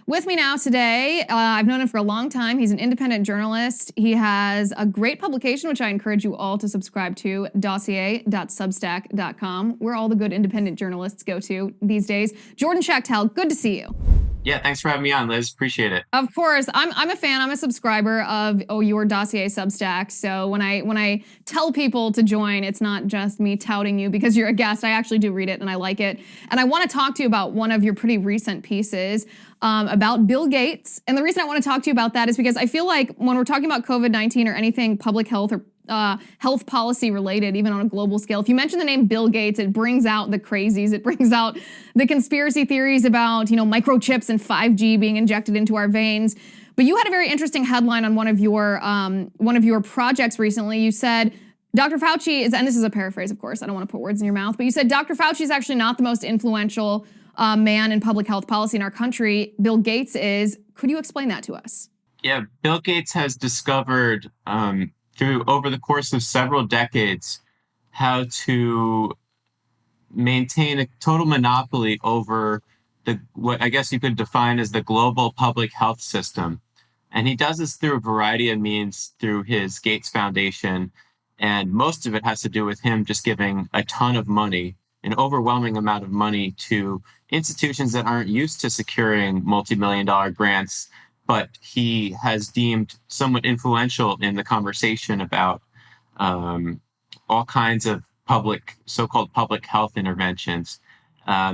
With me now today, I've known him for a long time. He's an independent journalist. He has a great publication, which I encourage you all to subscribe to, dossier.substack.com, where all the good independent journalists go to these days. Jordan Schachtel, good to see you. Yeah, thanks for having me on, Liz. Appreciate it. Of course. I'm a fan. I'm a subscriber of your Dossier Substack. So when I tell people to join, it's not just me touting you because you're a guest. I actually do read it and I like it. And I want to talk to you about one of your pretty recent pieces about Bill Gates. And the reason I want to talk to you about that is because I feel like when we're talking about COVID-19 or anything public health or health policy related, even on a global scale, if you mention the name Bill Gates, it brings out the crazies. It brings out the conspiracy theories about, microchips and 5G being injected into our veins. But you had a very interesting headline on one of your projects recently. You said Dr. Fauci is, and this is a paraphrase, of course, I don't want to put words in your mouth, but you said Dr. Fauci is actually not the most influential man in public health policy in our country. Bill Gates is. Could you explain that to us? Yeah, Bill Gates has discovered over the course of several decades how to maintain a total monopoly over what I guess you could define as the global public health system. And he does this through a variety of means through his Gates Foundation. And most of it has to do with him just giving a ton of money, an overwhelming amount of money to institutions that aren't used to securing multi-million-dollar grants, but he has deemed somewhat influential in the conversation about all kinds of so-called public health interventions.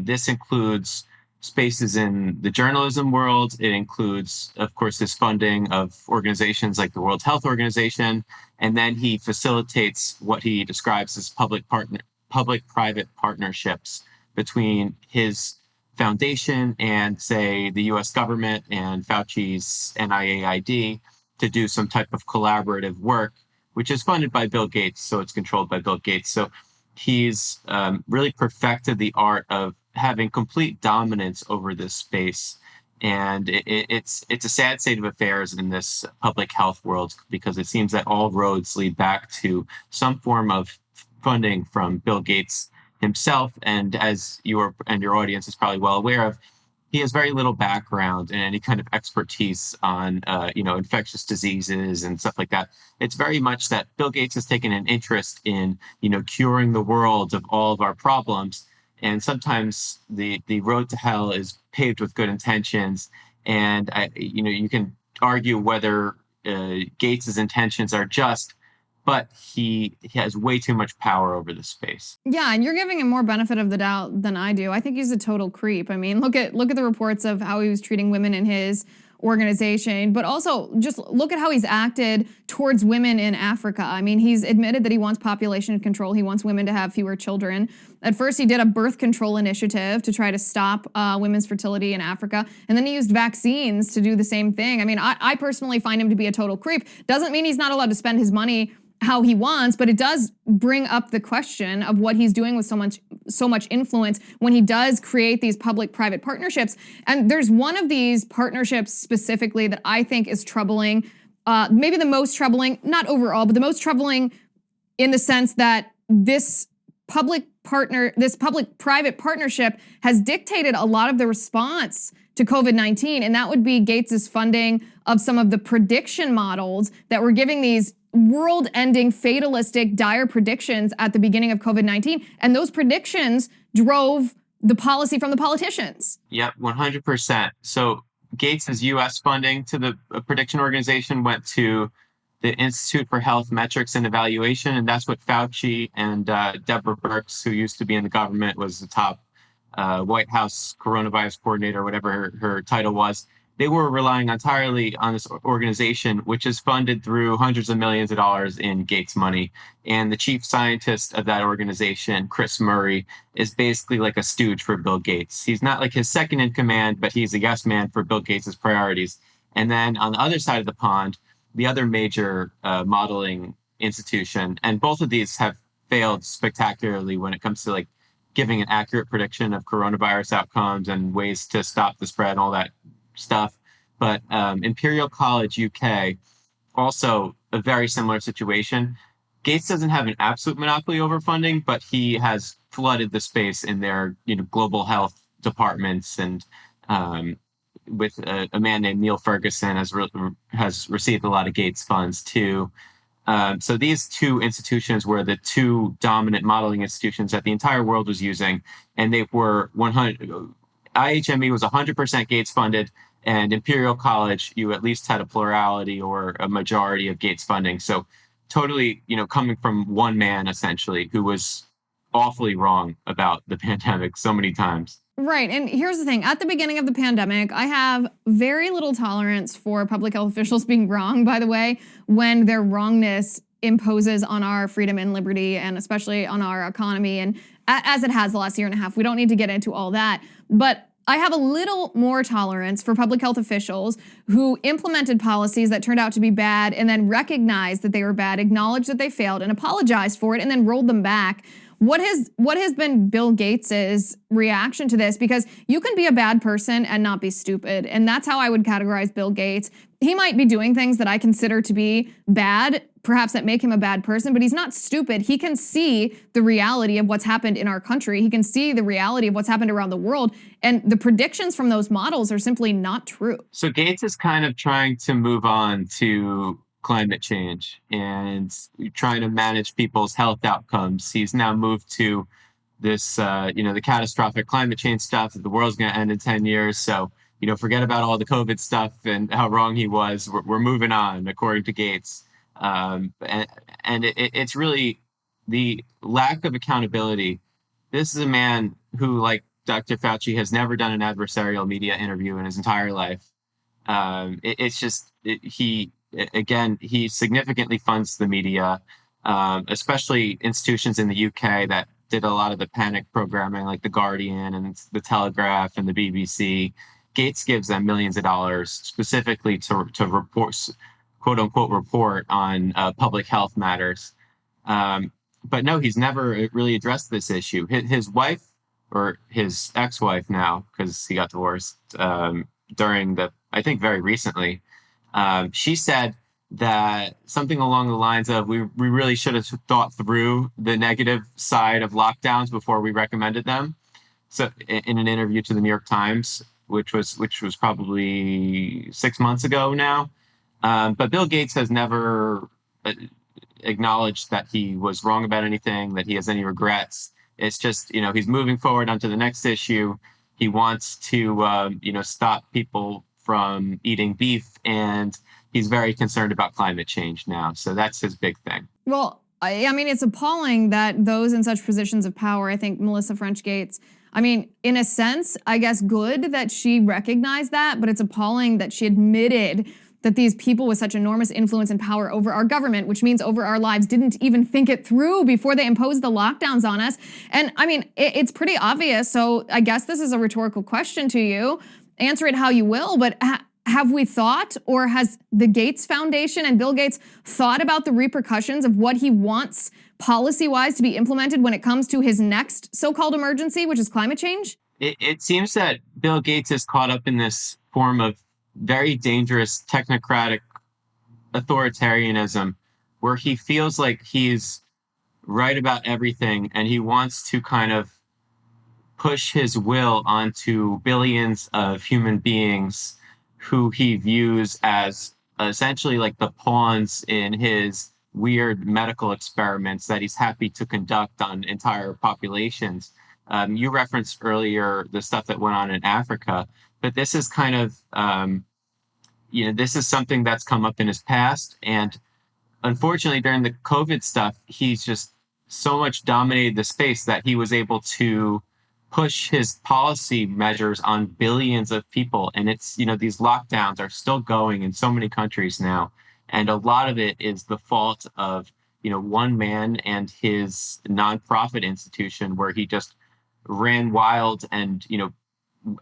This includes spaces in the journalism world. It includes, of course, his funding of organizations like the World Health Organization. And then he facilitates what he describes as public-private partnerships between his foundation and, say, the U.S. government and Fauci's NIAID to do some type of collaborative work, which is funded by Bill Gates, so it's controlled by Bill Gates. So he's really perfected the art of having complete dominance over this space. And it's a sad state of affairs in this public health world because it seems that all roads lead back to some form of funding from Bill Gates himself, and as your audience is probably well aware of, he has very little background in any kind of expertise on infectious diseases and stuff like that. It's very much that Bill Gates has taken an interest in curing the world of all of our problems, and sometimes the road to hell is paved with good intentions. And you can argue whether Gates's intentions are just, but he has way too much power over the space. Yeah, and you're giving him more benefit of the doubt than I do. I think he's a total creep. I mean, look at the reports of how he was treating women in his organization, but also just look at how he's acted towards women in Africa. I mean, he's admitted that he wants population control. He wants women to have fewer children. At first, he did a birth control initiative to try to stop women's fertility in Africa. And then he used vaccines to do the same thing. I mean, I personally find him to be a total creep. Doesn't mean he's not allowed to spend his money how he wants, but it does bring up the question of what he's doing with so much influence when he does create these public-private partnerships. And there's one of these partnerships specifically that I think is troubling, maybe the most troubling, not overall, but the most troubling in the sense that this public-private partnership has dictated a lot of the response to COVID-19, and that would be Gates's funding of some of the prediction models that were giving these world-ending, fatalistic, dire predictions at the beginning of COVID-19. And those predictions drove the policy from the politicians. Yep, 100%. So Gates's U.S. funding to the prediction organization went to the Institute for Health Metrics and Evaluation, and that's what Fauci and Deborah Birx, who used to be in the government, was the top White House coronavirus coordinator, whatever her title was. They were relying entirely on this organization, which is funded through hundreds of millions of dollars in Gates money. And the chief scientist of that organization, Chris Murray, is basically like a stooge for Bill Gates. He's not like his second in command, but he's a yes man for Bill Gates's priorities. And then on the other side of the pond, the other major modeling institution, and both of these have failed spectacularly when it comes to like giving an accurate prediction of coronavirus outcomes and ways to stop the spread and all that stuff. But Imperial College UK, also a very similar situation. Gates doesn't have an absolute monopoly over funding, but he has flooded the space in their global health departments and with a man named Neil Ferguson has received a lot of Gates funds too. So these two institutions were the two dominant modeling institutions that the entire world was using, and they were 100. IHME was 100% Gates funded, and Imperial College, you at least had a plurality or a majority of Gates funding. So totally, coming from one man essentially who was awfully wrong about the pandemic so many times. Right. And here's the thing. At the beginning of the pandemic, I have very little tolerance for public health officials being wrong, by the way, when their wrongness imposes on our freedom and liberty, and especially on our economy, and as it has the last year and a half. We don't need to get into all that. But I have a little more tolerance for public health officials who implemented policies that turned out to be bad and then recognized that they were bad, acknowledged that they failed, and apologized for it, and then rolled them back. What has been Bill Gates's reaction to this? Because you can be a bad person and not be stupid. And that's how I would categorize Bill Gates. He might be doing things that I consider to be bad, perhaps that make him a bad person, but he's not stupid. He can see the reality of what's happened in our country. He can see the reality of what's happened around the world. And the predictions from those models are simply not true. So Gates is kind of trying to move on to climate change and trying to manage people's health outcomes. He's now moved to this, the catastrophic climate change stuff that the world's going to end in 10 years. So, forget about all the COVID stuff and how wrong he was. We're moving on, according to Gates. It's really the lack of accountability. This is a man who, like Dr. Fauci, has never done an adversarial media interview in his entire life. He significantly funds the media, especially institutions in the UK that did a lot of the panic programming, like The Guardian and The Telegraph and the BBC. Gates gives them millions of dollars specifically to report, quote unquote, report on public health matters. But no, he's never really addressed this issue. His wife, or his ex-wife now, because he got divorced I think very recently, she said that something along the lines of, we really should have thought through the negative side of lockdowns before we recommended them. So in an interview to the New York Times, which was probably 6 months ago now. But Bill Gates has never acknowledged that he was wrong about anything, that he has any regrets. It's just, he's moving forward onto the next issue. He wants to, stop people from eating beef, and he's very concerned about climate change now. So that's his big thing. Well, I mean, it's appalling that those in such positions of power, I think Melissa French Gates, I mean, in a sense, I guess good that she recognized that, but it's appalling that she admitted that these people with such enormous influence and power over our government, which means over our lives, didn't even think it through before they imposed the lockdowns on us. And I mean, it's pretty obvious. So I guess this is a rhetorical question to you. Answer it how you will, but have we thought, or has the Gates Foundation and Bill Gates thought about the repercussions of what he wants policy-wise to be implemented when it comes to his next so-called emergency, which is climate change? It seems that Bill Gates is caught up in this form of very dangerous technocratic authoritarianism, where he feels like he's right about everything, and he wants to kind of push his will onto billions of human beings who he views as essentially like the pawns in his weird medical experiments that he's happy to conduct on entire populations. You referenced earlier the stuff that went on in Africa, but this is kind of, this is something that's come up in his past. And unfortunately, during the COVID stuff, he's just so much dominated the space that he was able to push his policy measures on billions of people. And it's, these lockdowns are still going in so many countries now. And a lot of it is the fault of, one man and his nonprofit institution, where he just ran wild and,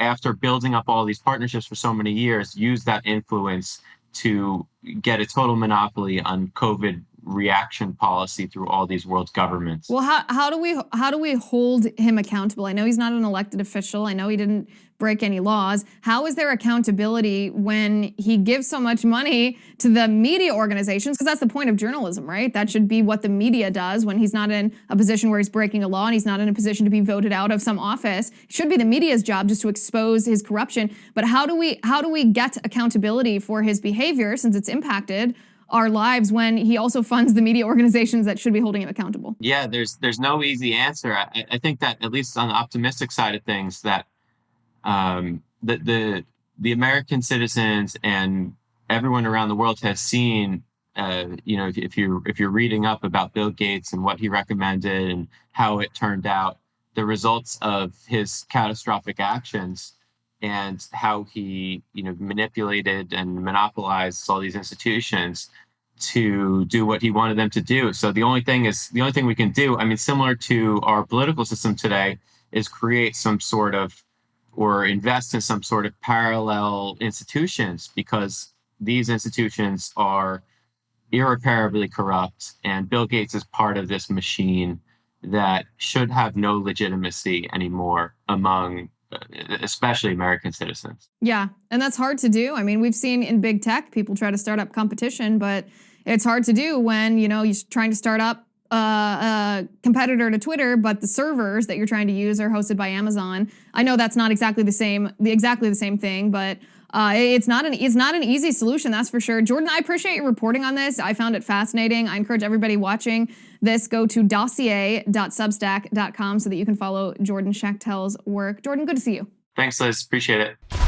after building up all these partnerships for so many years, used that influence to get a total monopoly on COVID reaction policy through all these world governments. Well, how do we hold him accountable? I know he's not an elected official. I know he didn't break any laws. How is there accountability when he gives so much money to the media organizations? Because that's the point of journalism, right? That should be what the media does when he's not in a position where he's breaking a law and he's not in a position to be voted out of some office. It should be the media's job just to expose his corruption. But how do we get accountability for his behavior, since it's impacted our lives, when he also funds the media organizations that should be holding him accountable? Yeah, there's no easy answer. I think that, at least on the optimistic side of things, that the American citizens and everyone around the world has seen, if you're reading up about Bill Gates and what he recommended and how it turned out, the results of his catastrophic actions and how he, manipulated and monopolized all these institutions to do what he wanted them to do. So the only thing we can do, I mean, similar to our political system today, is create some sort of, or invest in some sort of parallel institutions, because these institutions are irreparably corrupt, and Bill Gates is part of this machine that should have no legitimacy anymore among especially American citizens. Yeah, and that's hard to do. I mean, we've seen in big tech, people try to start up competition, but it's hard to do when, you're trying to start up a competitor to Twitter, but the servers that you're trying to use are hosted by Amazon. I know that's not exactly the same thing, but it's not an easy solution, that's for sure. Jordan, I appreciate your reporting on this. I found it fascinating. I encourage everybody watching this, go to dossier.substack.com so that you can follow Jordan Schachtel's work. Jordan, good to see you. Thanks, Liz. Appreciate it.